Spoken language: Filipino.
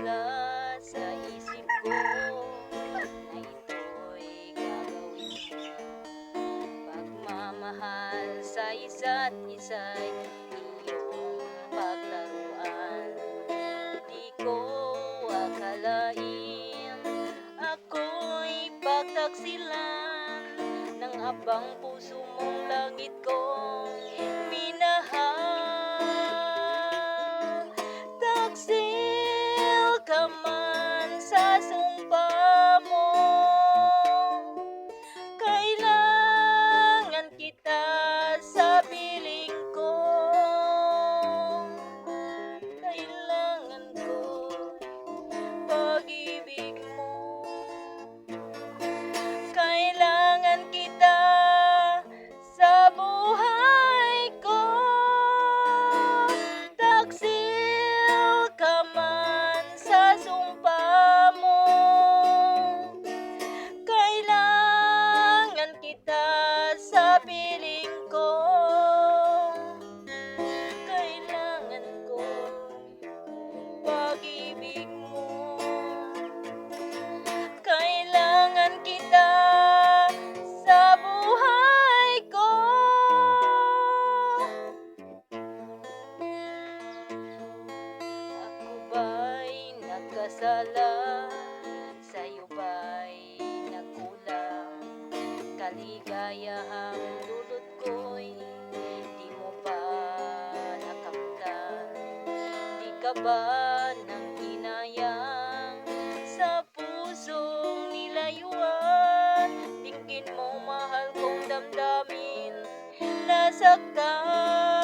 wala sa isip ko na ito'y gagawin mo. Pagmamahal sa isa't isa'y iyong paglaruan. Di ko akalain ako'y pagtaksilan ng habang puso mong langit kong minahal. Taksil ka man sa sumpa mo, kailangan kita sa piling ko. Kailangan ko pag-ibig mo. Kailangan kita sa buhay ko. Taksil ka man sa sumpa mo, kailangan kita sa piling ko. Kailangan ko pag-ibig mo. Kailangan kita sa buhay ko. Ako ba'y nagkasala? Sa'yo ba'y nagkulang? Kaligayahang dulot ko'y di mo pa nakamtan. Di ka ba nang hinayang sa pusong nilayuan? Tingin mo mahal kong damdamin nasaktan.